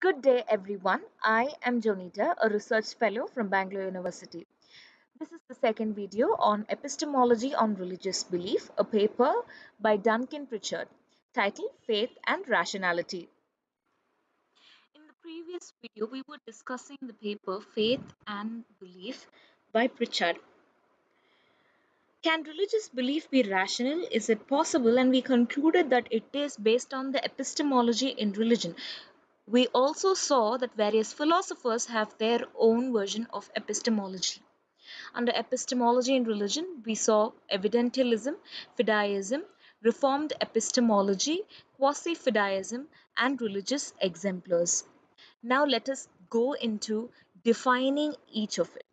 Good day, everyone. I am Jonita, a research fellow from Bangalore University. This is the second video on Epistemology on Religious Belief, a paper by Duncan Pritchard, titled Faith and Rationality. In the previous video, we were discussing the paper Faith and Belief by Pritchard. Can religious belief be rational? Is it possible? And we concluded that it is based on the epistemology in religion. We also saw that various philosophers have their own version of epistemology. Under epistemology in religion, we saw evidentialism, fideism, reformed epistemology, quasi fideism, and religious exemplars. Now, let us go into defining each of it.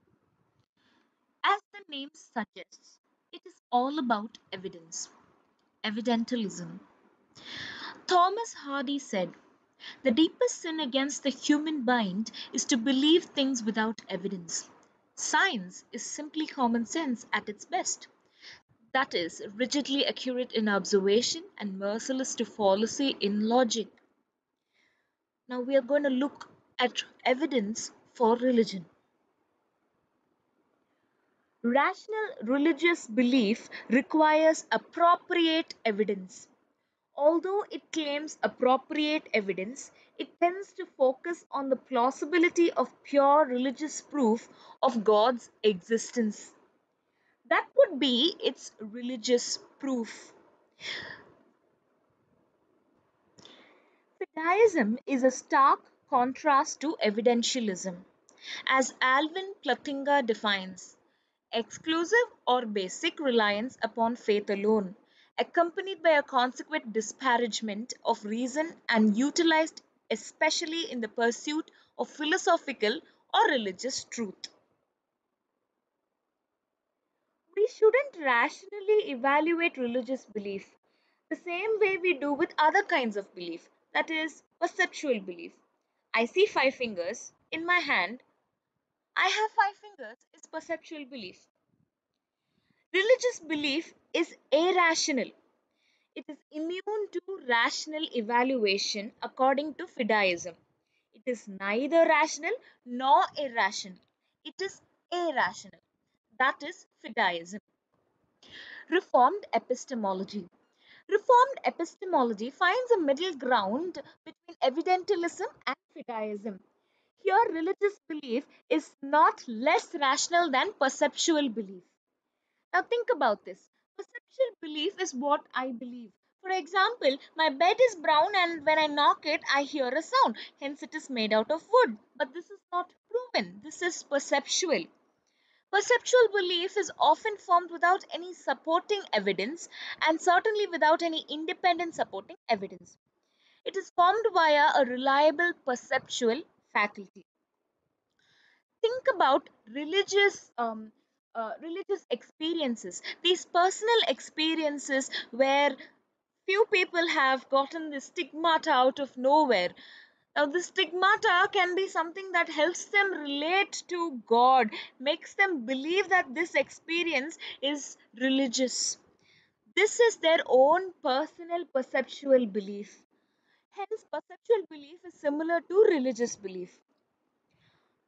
As the name suggests, it is all about evidence, evidentialism. Thomas Hardy said, "The deepest sin against the human mind is to believe things without evidence. Science is simply common sense at its best. That is, rigidly accurate in observation and merciless to fallacy in logic." Now we are going to look at evidence for religion. Rational religious belief requires appropriate evidence. Although it claims appropriate evidence, it tends to focus on the plausibility of pure religious proof of God's existence. That would be its religious proof. Fideism is a stark contrast to evidentialism. As Alvin Plantinga defines, exclusive or basic reliance upon faith alone, accompanied by a consequent disparagement of reason and utilized especially in the pursuit of philosophical or religious truth. We shouldn't rationally evaluate religious belief the same way we do with other kinds of belief, that is, perceptual belief. I see five fingers in my hand. I have five fingers is perceptual belief. Religious belief is irrational. It is immune to rational evaluation according to fideism. It is neither rational nor irrational. It is irrational. That is fideism. Reformed epistemology. Reformed epistemology finds a middle ground between evidentialism and fideism. Here, religious belief is not less rational than perceptual belief. Now, think about this. Perceptual belief is what I believe. For example, my bed is brown and when I knock it, I hear a sound. Hence, it is made out of wood. But this is not proven. This is perceptual. Perceptual belief is often formed without any supporting evidence and certainly without any independent supporting evidence. It is formed via a reliable perceptual faculty. Think about religious experiences, these personal experiences where few people have gotten the stigmata out of nowhere. Now, the stigmata can be something that helps them relate to God, makes them believe that this experience is religious. This is their own personal perceptual belief. Hence, perceptual belief is similar to religious belief.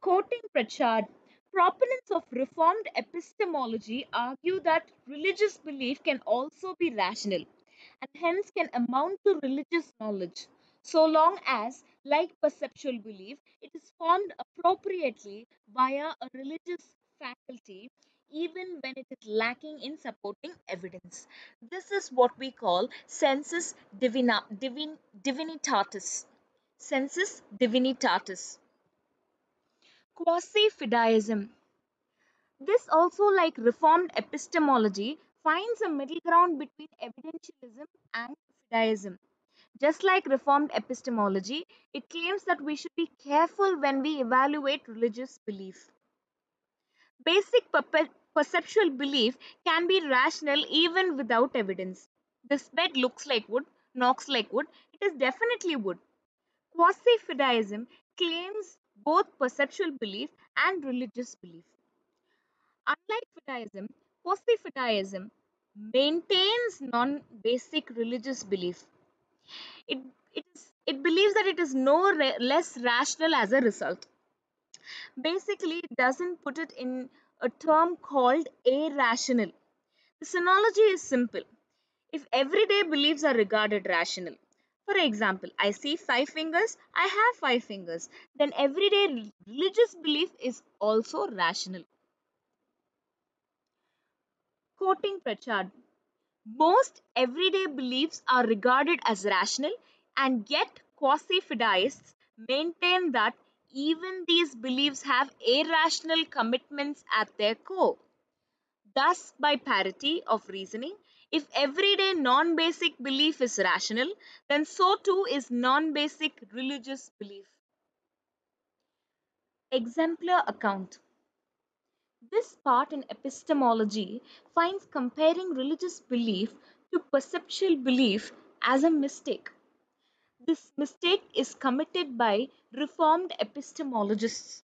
Quoting Pritchard, proponents of reformed epistemology argue that religious belief can also be rational and hence can amount to religious knowledge, so long as, like perceptual belief, it is formed appropriately via a religious faculty, even when it is lacking in supporting evidence. This is what we call divinitatis. Sensus divinitatis. Quasi fideism. This also, like reformed epistemology, finds a middle ground between evidentialism and fideism. Just like reformed epistemology, it claims that we should be careful when we evaluate religious belief. Basic perceptual belief can be rational even without evidence. This bed looks like wood, knocks like wood, it is definitely wood. Quasi fideism claims both perceptual belief and religious belief. Unlike fideism, post-fideism maintains non-basic religious belief. It, it is It believes that it is less rational as a result. Basically, it doesn't put it in a term called irrational. The synology is simple. If everyday beliefs are regarded rational, for example, I see five fingers, I have five fingers, then everyday religious belief is also rational. Quoting Prachad, most everyday beliefs are regarded as rational, and yet quasi fideists maintain that even these beliefs have irrational commitments at their core. Thus, by parity of reasoning, if everyday non basic belief is rational, then so too is non basic religious belief. Exemplar account. This part in epistemology finds comparing religious belief to perceptual belief as a mistake. This mistake is committed by reformed epistemologists.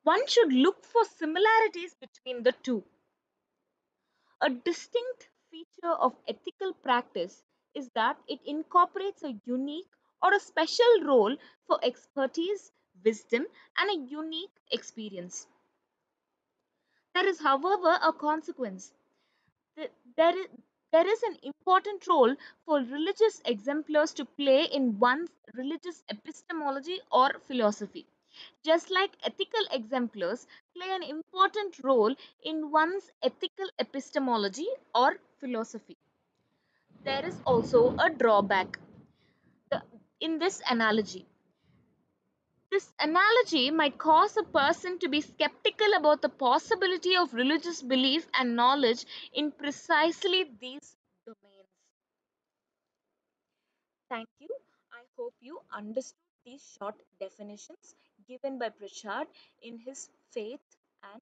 One should look for similarities between the two. A distinct feature of ethical practice is that it incorporates a unique or a special role for expertise, wisdom, and a unique experience. There is, however, a consequence. Th- There is, there is an important role for religious exemplars to play in one's religious epistemology or philosophy. Just like ethical exemplars play an important role in one's ethical epistemology or philosophy. There is also a drawback the- in this analogy. This analogy might cause a person to be skeptical about the possibility of religious belief and knowledge in precisely these domains. Thank you. I hope you understood these short definitions given by Prashad in his Faith and